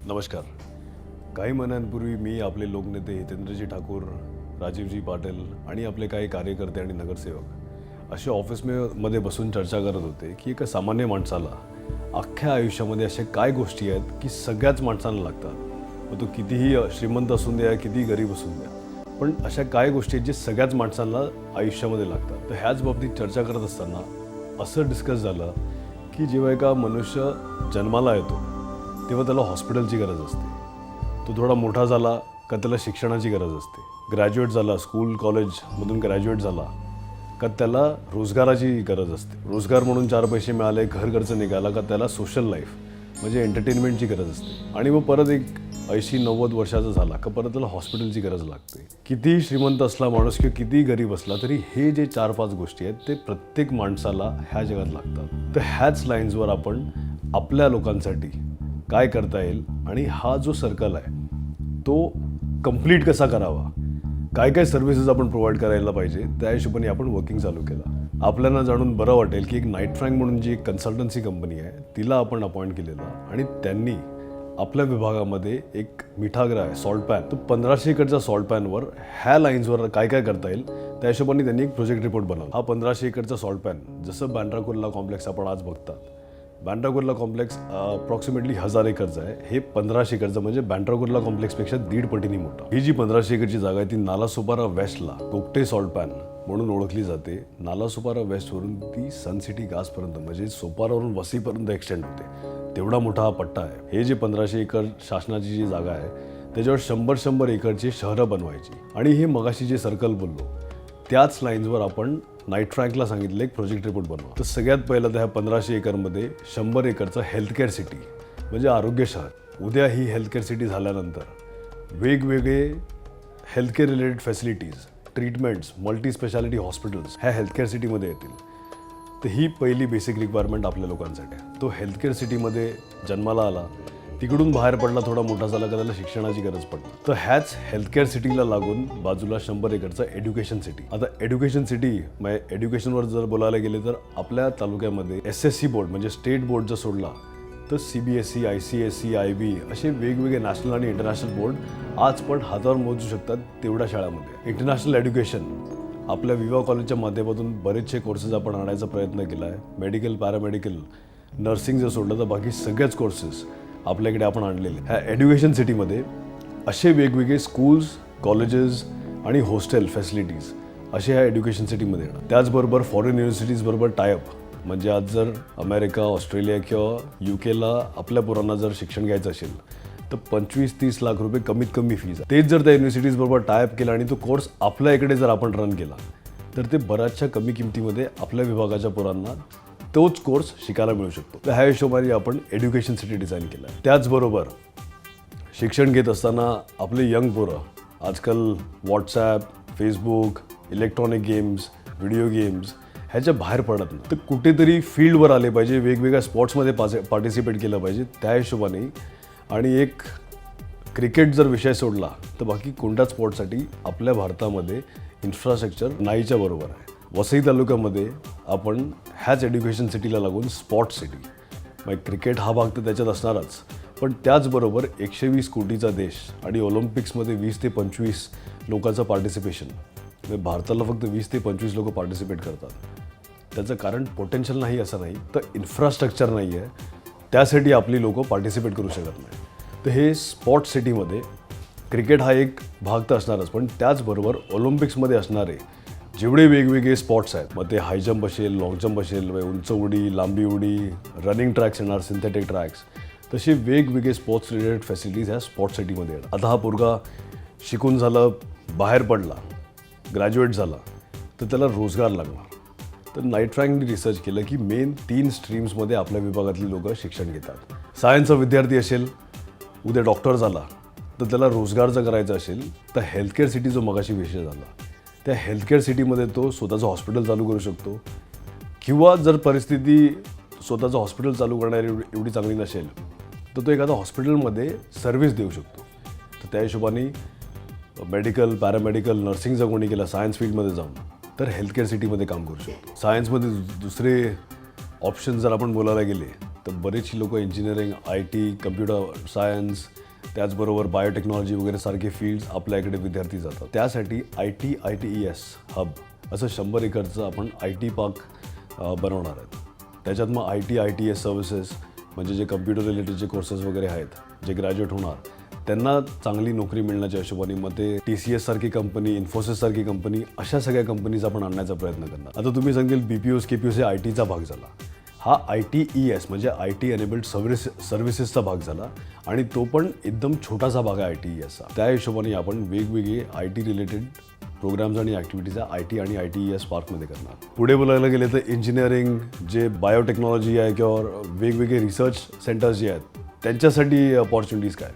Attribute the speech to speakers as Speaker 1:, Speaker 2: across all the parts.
Speaker 1: नमस्कार. काही महिन्यांपूर्वी मी आपले लोकनेते हितेंद्रजी ठाकूर, राजीवजी पाटील आणि आपले काही कार्यकर्ते आणि नगरसेवक असे ऑफिसमध्ये बसून चर्चा करत होते की एका सामान्य माणसाला अख्ख्या आयुष्यामध्ये अशा काय गोष्टी आहेत की सगळ्याच माणसांना लागतात. मग तो कितीही श्रीमंत असून द्या, कितीही गरीब असून द्या, पण अशा काय गोष्टी आहेत जे सगळ्याच माणसांना आयुष्यामध्ये लागतात. तर ह्याच बाबतीत चर्चा करत असताना असं डिस्कस झालं की जेव्हा एका मनुष्य जन्माला येतो तेव्हा त्याला हॉस्पिटलची गरज असते. तो थोडा मोठा झाला का त्याला शिक्षणाची गरज असते. ग्रॅज्युएट झाला, स्कूल कॉलेजमधून ग्रॅज्युएट झाला का त्याला रोजगाराची गरज असते. रोजगार म्हणून 4 पैसे मिळाले, घर खर्च निघाला का त्याला सोशल लाईफ म्हणजे एंटरटेनमेंटची गरज असते. आणि मग परत एक 80-90 वर्षाचा झाला का परत त्याला हॉस्पिटलची गरज लागते. कितीही श्रीमंत असला माणूस किंवा कितीही गरीब असला तरी हे जे 4-5 गोष्टी आहेत ते प्रत्येक माणसाला ह्या जगात लागतात. तर ह्याच लाईन्सवर आपण आपल्या लोकांसाठी काय करता येईल आणि हा जो सर्कल आहे तो कंप्लीट कसा करावा, काय काय सर्व्हिसेस आपण प्रोव्हाइड करायला पाहिजे, त्या हिशोबाने आपण वर्किंग चालू केलं. आपल्याला जाणून बरं वाटेल की एक नाईट फ्रँक म्हणून जी एक कन्सल्टन्सी कंपनी आहे तिला आपण अपॉइंट केलेला आणि त्यांनी आपल्या विभागामध्ये एक मिठागृह आहे, सॉल्ट पॅन, तो 1500 एकरच्या सॉल्ट पॅनवर ह्या लाईन्सवर काय काय करता येईल त्या हिशोबाने त्यांनी एक प्रोजेक्ट रिपोर्ट बनवला. हा 1500 एकरचा सॉल्ट पॅन जसं बांद्रा कुर्ला कॉम्प्लेक्स आपण आज बघतात, बांद्रा कुर्ला कॉम्प्लेक्स अप्रॉक्सिमेटली 1000 एकरचं आहे. हे 1500 एकरचं म्हणजे बांद्रा कुर्ला कॉम्प्लेक्सपेक्षा 1.5 पटीने मोठं. ही जी 1500 एकरची जागा आहे ती नालासोपारा वेस्टला कोकटे सॉल्ट पॅन म्हणून ओळखली जाते. नालासोपारा वेस्टवरून ती सन सिटी गासपर्यंत म्हणजे सोपारावरून वसईपर्यंत एक्सटेंड होते. तेवढा मोठा हा पट्टा आहे. हे जे 1500 एकर शासनाची जी जागा आहे त्याच्यावर 100 एकरची शहरं बनवायची. आणि हे मगाशी जे सर्कल बोललो त्याच लाईन्सवर आपण नाईट फ्रँकला सांगितलं एक प्रोजेक्ट रिपोर्ट बनवा. तर सगळ्यात पहिलं तर ह्या 1500 एकरमध्ये 100 एकरचं हेल्थकेअर सिटी म्हणजे आरोग्य शहर. उद्या ही हेल्थकेअर सिटी झाल्यानंतर वेगवेगळे healthcare related facilities, treatments, multi speciality hospitals ह्या हेल्थकेअर सिटीमध्ये येतील. तर ही पहिली बेसिक रिक्वायरमेंट आपल्या लोकांसाठी आहे. तो हेल्थकेअर सिटीमध्ये जन्माला आला, तिकडून बाहेर पडला, थोडा मोठा झाला का त्याला शिक्षणाची गरज पडली. तर ह्याच हेल्थकेअर सिटीला लागून बाजूला 100 एकरचा एज्युकेशन सिटी. आता एज्युकेशन सिटी म्हणजे एज्युकेशनवर जर बोलायला गेले तर आपल्या तालुक्यामध्ये SSC बोर्ड म्हणजे स्टेट बोर्ड जर सोडला तर CBSE, ICSE, IB असे वेगवेगळे नॅशनल आणि इंटरनॅशनल बोर्ड आज पण हातावर मोजू शकतात तेवढ्या शाळांमध्ये. इंटरनॅशनल एज्युकेशन आपल्या विवा कॉलेजच्या माध्यमातून बरेचसे कोर्सेस आपण आणायचा प्रयत्न केला आहे. मेडिकल, पॅरामेडिकल, नर्सिंग जर सोडलं तर बाकी सगळ्याच कोर्सेस आपल्याकडे आपण आणलेले. ह्या एज्युकेशन सिटीमध्ये असे वेगवेगळे स्कूल्स, कॉलेजेस आणि हॉस्टेल फॅसिलिटीज असे ह्या एज्युकेशन सिटीमध्ये येणार. त्याचबरोबर फॉरेन युनिव्हर्सिटीजबरोबर टायअप म्हणजे आज जर अमेरिका, ऑस्ट्रेलिया किंवा UKला आपल्या पोरांना जर शिक्षण घ्यायचं असेल तर 25-30 लाख रुपये कमीत कमी फीज. तेच जर त्या युनिव्हर्सिटीजबरोबर टायअप केला आणि तो कोर्स आपल्या इकडे जर आपण रन केला तर ते बऱ्याचशा कमी किमतीमध्ये आपल्या विभागाच्या पोरांना तोच कोर्स शिकायला मिळू शकतो. तर ह्या हिशोबाने आपण एज्युकेशन सिटी डिझाईन केलं आहे. त्याचबरोबर शिक्षण घेत असताना आपले यंग पोरं आजकाल WhatsApp, Facebook, electronic games, video games ह्याच्या बाहेर पडत नाही. तर कुठेतरी फील्डवर आले पाहिजे, वेगवेगळ्या स्पोर्ट्समध्ये पार्टिसिपेट केलं पाहिजे. त्या हिशोबाने आणि एक क्रिकेट जर विषय सोडला तर बाकी कोणत्याच स्पोर्ट्ससाठी आपल्या भारतामध्ये इन्फ्रास्ट्रक्चर नाहीच्या बरोबर आहे. वसई तालुक्यामध्ये आपण ह्याच एज्युकेशन सिटीला लागून स्पॉर्ट्स सिटी मग क्रिकेट हा भाग तर त्याच्यात असणारच, पण त्याचबरोबर 120 कोटीचा देश आणि ऑलिम्पिक्समध्ये 20 ते 25 लोकांचं पार्टिसिपेशन. म्हणजे भारताला फक्त 20 ते 25 लोक पार्टिसिपेट करतात. त्याचं कारण पोटेन्शियल नाही असं नाही, तर इन्फ्रास्ट्रक्चर नाही आहे, त्यासाठी आपली लोकं पार्टिसिपेट करू शकत नाही. तर हे स्पॉर्ट्स सिटीमध्ये क्रिकेट हा एक भाग तर असणारच, पण त्याचबरोबर ऑलिम्पिक्समध्ये असणारे जेवढे वेगवेगळे स्पॉट्स आहेत, मग ते हाय जंप असेल, लाँग जंप असेल, उंच उडी, लांबी उडी, रनिंग ट्रॅक्स येणार, सिंथेटिक ट्रॅक्स, तसे वेगवेगळे स्पोर्ट्स रिलेटेड फॅसिलिटीज ह्या स्पॉर्ट्स सिटीमध्ये येणार. आता हा पोरगा शिकून झालं, बाहेर पडला, ग्रॅज्युएट झाला तर त्याला रोजगार लागणार. तर नाईट फ्रँकने रिसर्च केलं की मेन 3 स्ट्रीम्समध्ये आपल्या विभागातली लोकं शिक्षण घेतात. सायन्सचा विद्यार्थी असेल, उद्या डॉक्टर झाला तर त्याला रोजगार जर करायचा असेल तर हेल्थकेअर सिटी जो मगाशी विषय झाला त्या हेल्थकेअर सिटीमध्ये तो स्वतःचं हॉस्पिटल चालू करू शकतो. किंवा जर परिस्थिती स्वतःचं हॉस्पिटल चालू करणारी एवढी चांगली नसेल तर तो एखाद्या हॉस्पिटलमध्ये सर्व्हिस देऊ शकतो. तर त्या हिशोबाने मेडिकल, पॅरामेडिकल, नर्सिंग जर कोणी केलं सायन्स फील्डमध्ये जाऊन तर हेल्थकेअर सिटीमध्ये काम करू शकतो. सायन्समध्ये दुसरे ऑप्शन जर आपण बोलायला गेले तर बरेचशी लोक इंजिनिअरिंग, IT, कम्प्युटर सायन्स, त्याचबरोबर बायोटेक्नॉलॉजी वगैरे सारखे फील्ड्स आपल्या इकडे विद्यार्थी जातात. त्यासाठी ITES हब असं 100 एकरचं आपण IT पार्क बनवणार आहेत. त्याच्यात मग ITES सर्व्हिसेस म्हणजे जे कम्प्युटर रिलेटेड जे कोर्सेस वगैरे आहेत, जे ग्रॅज्युएट होणार त्यांना चांगली नोकरी मिळण्याच्या हिशोबाने मग ते TCS सारखी कंपनी, इन्फोसिस सारखी कंपनी, अशा सगळ्या कंपनीज आपण आणण्याचा प्रयत्न करणार. आता तुम्ही सांगेल BPOs, KPOs हे ITचा भाग झाला. हा ITES म्हणजे IT एनेबल्ड सर्व्हिसेसचा भाग झाला आणि तो पण एकदम छोटासा भाग आहे ITESचा. त्या हिशोबाने आपण वेगवेगळे IT रिलेटेड प्रोग्राम्स आणि ॲक्टिव्हिटीज IT आणि ITES पार्कमध्ये करणार. पुढे बोलायला गेले तर इंजिनिअरिंग, जे बायोटेक्नॉलॉजी आहे किंवा वेगवेगळे रिसर्च सेंटर्स जे आहेत त्यांच्यासाठी अपॉर्च्युनिटीज काय.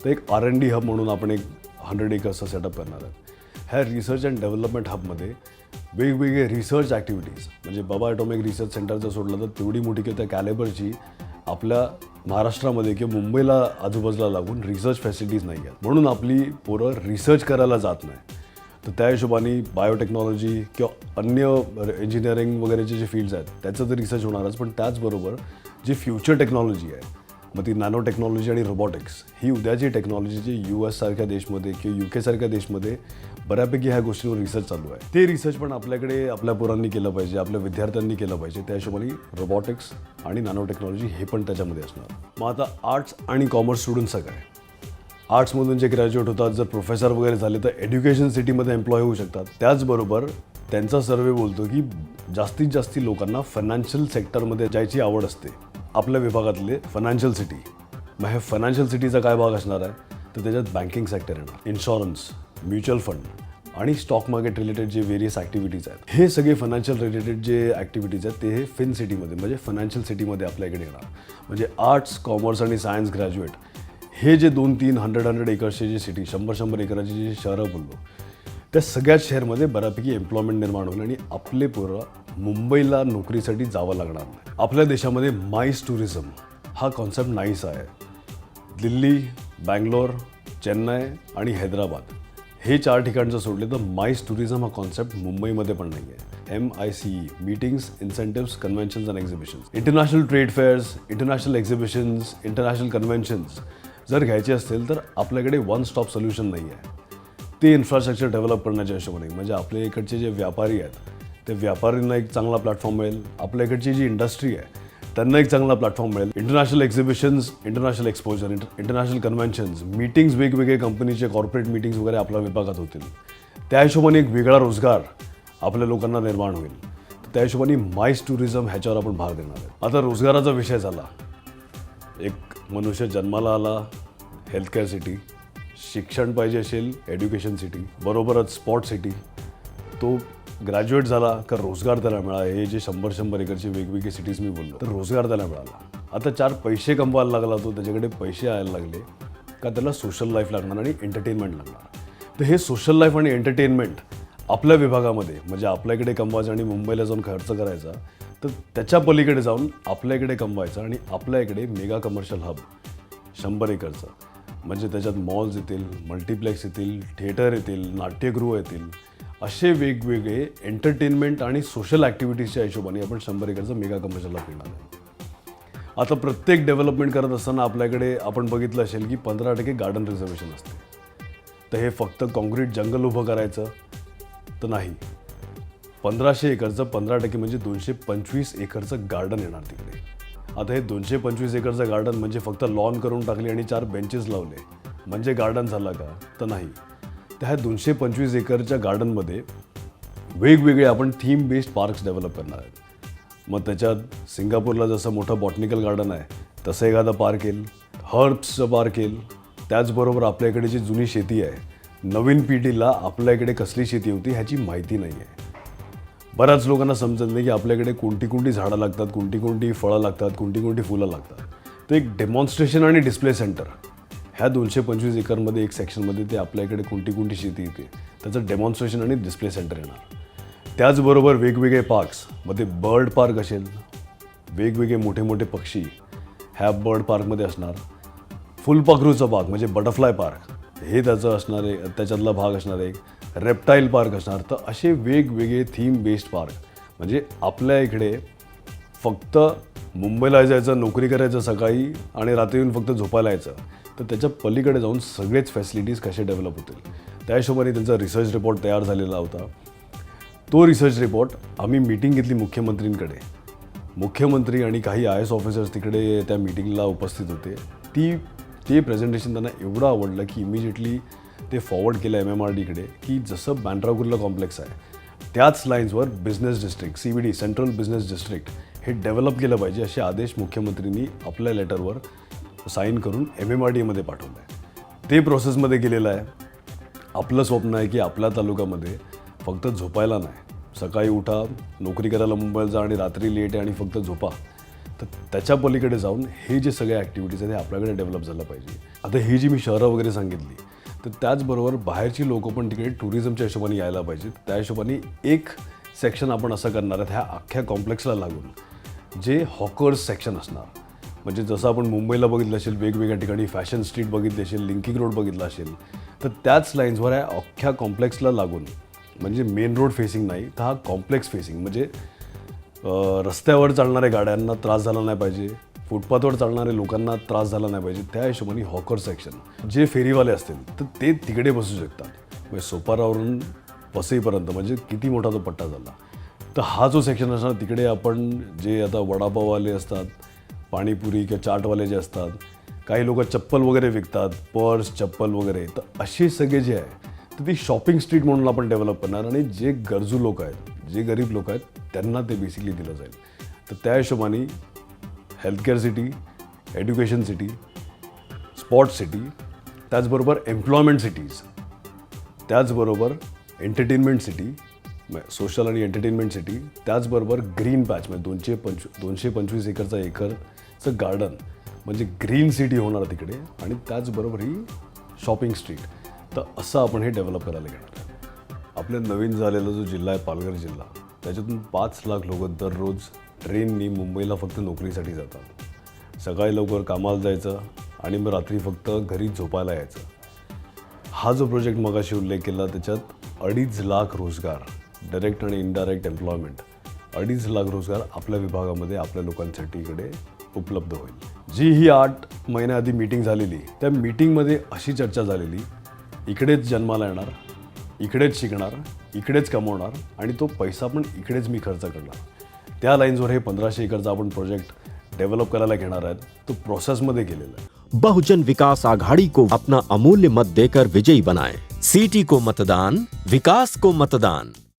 Speaker 1: तर एक R&D हब म्हणून आपण एक 100 एकर्सचा सेटअप करणार आहे. ह्या रिसर्च अँड डेव्हलपमेंट हबमध्ये वेगवेगळे रिसर्च ॲक्टिव्हिटीज म्हणजे बाबा ॲटॉमिक रिसर्च सेंटर जर सोडलं तर तेवढी मोठी किंवा त्या कॅलेबरची आपल्या महाराष्ट्रामध्ये किंवा मुंबईला आजूबाजूला लागून रिसर्च फॅसिलिटीज नाही आहेत. म्हणून आपली पोरं रिसर्च करायला जात नाही. तर त्या हिशोबाने बायोटेक्नॉलॉजी किंवा अन्य इंजिनिअरिंग वगैरेचे जे फील्ड्स आहेत त्याचं तर रिसर्च होणारच, पण त्याचबरोबर जी फ्युचर टेक्नॉलॉजी आहे मग ती नॅनो टेक्नॉलॉजी आणि रोबोटिक्स ही उद्याची टेक्नॉलॉजी जी US सारख्या देशमध्ये किंवा UK सारख्या देशमध्ये बऱ्यापैकी ह्या गोष्टींवर रिसर्च चालू आहे. ते रिसर्च पण आपल्याकडे आपल्या पोरांनी केलं पाहिजे, आपल्या विद्यार्थ्यांनी केलं पाहिजे. त्या हिशोबाने रोबोटिक्स आणि नॅनो टेक्नॉलॉजी हे पण त्याच्यामध्ये असणार. मग आता आर्ट्स आणि कॉमर्स स्टुडंट्स काय, आर्ट्समधून जे ग्रॅज्युएट होतात जर प्रोफेसर वगैरे झाले तर एज्युकेशन सिटीमध्ये एम्प्लॉय होऊ शकतात. त्याचबरोबर त्यांचा सर्वे बोलतो की जास्तीत जास्त लोकांना फायनान्शियल सेक्टरमध्ये जायची आवड असते. आपल्या विभागातले फायनान्शियल सिटी, मग हे फायनान्शियल सिटीचा काय भाग असणार आहे तर त्याच्यात बँकिंग सेक्टर येणार, इन्शुरन्स, म्युच्युअल फंड आणि स्टॉक मार्केट रिलेटेड जे व्हेरियस ॲक्टिव्हिटीज आहेत हे सगळे फायनान्शियल रिलेटेड जे ॲक्टिव्हिटीज आहेत ते हे फिन सिटीमध्ये म्हणजे फायनान्शियल सिटीमध्ये आपल्या इकडे येणार. म्हणजे आर्ट्स, कॉमर्स आणि सायन्स ग्रॅज्युएट हे जे 2-3 100 एकर्सचे जे सिटी, 100 एकराची जे शहरं बोललो त्या सगळ्याच शहरमध्ये बऱ्यापैकी एम्प्लॉयमेंट निर्माण होईल आणि आपले पोरं मुंबईला नोकरीसाठी जावं लागणार नाही. आपल्या देशामध्ये माईस टुरिझम हा कॉन्सेप्ट नाहीसा आहे. दिल्ली, बँगलोर, चेन्नई आणि हैदराबाद हे 4 ठिकाणचं सोडले तर माईस टुरिझम हा कॉन्सेप्ट मुंबईमध्ये पण नाही आहे. MICE meetings, इन्सेंटिव्स, conventions and exhibitions, international trade fares, international exhibitions, international conventions जर घ्यायचे असतील तर आपल्याकडे वन स्टॉप सोल्युशन नाही आहे. ते इन्फ्रास्ट्रक्चर डेव्हलप करण्याच्या हिशोबाने म्हणजे आपल्या इकडचे जे व्यापारी आहेत ते व्यापाऱ्यांना एक चांगला प्लॅटफॉर्म मिळेल, आपल्या इकडची जी इंडस्ट्री आहे त्यांना एक चांगला प्लॅटफॉर्म मिळेल. International exhibitions, international exposure, international conventions, meetings, वेगवेगळे कंपनीचे कॉर्पोरेट मीटिंग्स वगैरे आपल्या विभागात होतील. त्या हिशोबाने एक वेगळा रोजगार आपल्या लोकांना निर्माण होईल. त्या हिशोबाने माईस टुरिझम ह्याच्यावर आपण भार देणार आहे. आता रोजगाराचा विषय झाला. एक मनुष्य जन्माला आला, हेल्थकेअर सिटी, शिक्षण पाहिजे असेल एज्युकेशन सिटी, बरोबरच स्पॉट सिटी, तो ग्रॅज्युएट झाला का रोजगार त्याला मिळाला. हे जे 100 एकरचे वेगवेगळे सिटीज मी बोललो तर रोजगार त्याला मिळाला. आता 4 पैसे कमवायला लागला तो, त्याच्याकडे पैसे यायला लागले का त्याला सोशल लाईफ लागणार आणि एंटरटेनमेंट लागणार. तर हे सोशल लाईफ आणि एंटरटेनमेंट आपल्या विभागामध्ये म्हणजे आपल्याकडे कमवायचं आणि मुंबईला जाऊन खर्च करायचा, तर त्याच्या पलीकडे जाऊन आपल्या इकडे कमवायचं आणि आपल्या इकडे मेगा कमर्शियल हब 100 एकरचं म्हणजे त्याच्यात मॉल्स येतील, मल्टिप्लेक्स येतील, थिएटर येतील, नाट्यगृह येतील, असे वेगवेगळे एंटरटेनमेंट आणि सोशल ॲक्टिव्हिटीजच्या हिशोबाने आपण 100 एकरचं मेगा कमर्शियल हब घेणार आहे. आता प्रत्येक डेव्हलपमेंट करत असताना आपल्याकडे आपण बघितलं असेल की 15% गार्डन रिझर्वेशन असते. तर हे फक्त कॉन्क्रीट जंगल उभं करायचं तर नाही, 1500 एकरचं 15% म्हणजे 225 एकरचं गार्डन येणार तिकडे. आता हे 225 एकरचं गार्डन म्हणजे फक्त लॉन करून टाकली आणि 4 बेंचेस लावले म्हणजे गार्डन झाला का तर नाही. तर ह्या 225 एकरच्या गार्डनमध्ये वेगवेगळे आपण थीम बेस्ड पार्क्स डेव्हलप करणार आहेत. मग त्याच्यात सिंगापूरला जसं मोठं बॉटनिकल गार्डन आहे तसं एखादं पार्क येईल, हर्ब्सचं पार्क येईल. त्याचबरोबर आपल्या इकडे जी जुनी शेती आहे, नवीन पिढीला आपल्या इकडे कसली शेती होती ह्याची माहिती नाही आहे. बऱ्याच लोकांना समजत नाही की आपल्याकडे कोणती झाडं लागतात, कोणती फळं लागतात, कोणती फुलं लागतात. तर एक डेमॉन्स्ट्रेशन आणि डिस्प्ले सेंटर ह्या 225 एकरमध्ये एक सेक्शनमध्ये ते आपल्या इकडे कोणती शेती येते त्याचं डेमॉन्स्ट्रेशन आणि डिस्प्ले सेंटर येणार. त्याचबरोबर वेगवेगळे पार्क्स, मग ते बर्ड पार्क असेल, वेगवेगळे मोठे पक्षी ह्या बर्ड पार्कमध्ये असणार. फुलपाखरूचा पार्क म्हणजे बटरफ्लाय पार्क हे त्याचं असणार आहे, त्याच्यातला भाग असणार आहे. रेप्टाईल पार्क असणार. तर असे वेगवेगळे थीम बेस्ड पार्क म्हणजे आपल्या इकडे फक्त मुंबईला जायचं, नोकरी करायचं सकाळी आणि रात्री येऊन फक्त झोपायला यायचं, तर त्याच्या पलीकडे जाऊन सगळेच फॅसिलिटीज कसे डेव्हलप होतील त्या हिशोबाने त्यांचा रिसर्च रिपोर्ट तयार झालेला होता. तो रिसर्च रिपोर्ट आम्ही मीटिंग घेतली मुख्यमंत्रींकडे. मुख्यमंत्री आणि काही IAS ऑफिसर्स तिकडे त्या मीटिंगला उपस्थित होते. ते प्रेझेंटेशन त्यांना एवढं आवडलं की इमिजिएटली ते फॉरवर्ड केलं MMRDकडे की जसं बँड्रा कुर्ला कॉम्प्लेक्स आहे त्याच लाईन्सवर business district CBD central business district हे डेव्हलप केलं पाहिजे असे आदेश मुख्यमंत्र्यांनी आपल्या लेटरवर साईन करून MMRDमध्ये पाठवलं आहे. ते प्रोसेसमध्ये गेलेलं आहे. आपलं स्वप्न आहे की आपल्या तालुक्यामध्ये फक्त झोपायला नाही, सकाळी उठा, नोकरी करायला मुंबईला जा आणि रात्री लेट आहे आणि फक्त झोपा. तर त्याच्या पलीकडे जाऊन हे जे सगळे ॲक्टिव्हिटीज आहेत हे आपल्याकडे डेव्हलप झालं पाहिजे. आता ही जी मी शहरं वगैरे सांगितली, तर त्याचबरोबर बाहेरची लोकं पण तिकडे टुरिझमच्या हिशोबाने यायला पाहिजेत. त्या हिशोबाने एक सेक्शन आपण असं करणार आहेत ह्या अख्ख्या कॉम्प्लेक्सला लागून, जे हॉकर्स सेक्शन असणार. म्हणजे जसं आपण मुंबईला बघितलं असेल, वेगवेगळ्या ठिकाणी फॅशन स्ट्रीट बघितली असेल, लिंकिंग रोड बघितला असेल, तर त्याच लाईन्सवर ह्या अख्ख्या कॉम्प्लेक्सला लागून, म्हणजे मेन रोड फेसिंग नाही तर हा कॉम्प्लेक्स फेसिंग, म्हणजे रस्त्यावर चालणाऱ्या गाड्यांना त्रास झाला नाही पाहिजे, फुटपाथवर चालणाऱ्या लोकांना त्रास झाला नाही पाहिजे, त्या हिशोबाने हॉकर सेक्शन. जे फेरीवाले असतील तर ते तिकडे बसू शकतात. म्हणजे सोपारावरून वसईपर्यंत म्हणजे किती मोठा तो पट्टा झाला. तर हा जो सेक्शन असणार तिकडे आपण जे आता वडापाववाले असतात, पाणीपुरी किंवा चाटवाले जे असतात, काही लोक चप्पल वगैरे विकतात, पर्स चप्पल वगैरे, तर असे सगळे जे आहे तर ती शॉपिंग स्ट्रीट म्हणून आपण डेव्हलप करणार आणि जे गरजू लोक आहेत, जे गरीब लोक आहेत त्यांना ते बेसिकली दिलं जाईल. तर त्या हिशोबाने healthcare city, education city, sports city, त्याचबरोबर एम्प्लॉयमेंट सिटीज, त्याचबरोबर एंटरटेनमेंट सिटी, सोशल आणि एंटरटेनमेंट सिटी, त्याचबरोबर ग्रीन पॅच म्हणजे 225 एकरचं गार्डन म्हणजे ग्रीन सिटी होणार तिकडे, आणि त्याचबरोबर ही शॉपिंग स्ट्रीट. तर असं आपण हे डेव्हलप करायला घेणार आहे. आपल्या नवीन झालेला जो जिल्हा आहे पालघर जिल्हा, त्याच्यातून 5 लाख लोक दररोज ट्रेननी मुंबईला फक्त नोकरीसाठी जातात. सकाळी लवकर कामाला जायचं आणि मग रात्री फक्त घरी झोपायला यायचं. हा जो प्रोजेक्ट मगाशी उल्लेख केला त्याच्यात 2.5 लाख रोजगार, डायरेक्ट आणि इनडायरेक्ट एम्प्लॉयमेंट, 2.5 लाख रोजगार आपल्या विभागामध्ये आपल्या लोकांसाठी इकडे उपलब्ध होईल. जी ही 8 महिन्याआधी मीटिंग झालेली, त्या मीटिंगमध्ये अशी चर्चा झालेली, इकडेच जन्माला येणार, इकडेच शिकणार, इकडेच कमवणार आणि तो पैसा पण इकडेच मी खर्च करणार. त्या लाईन्सवर हे 1500 एकरचा आपण प्रोजेक्ट डेव्हलप करायला घेणार आहेत. तो प्रोसेसमध्ये केलेला आहे.
Speaker 2: बहुजन विकास आघाड़ी को अपना अमूल्य मत देकर विजयी बनाएं। सीटी को मतदान, विकास को मतदान।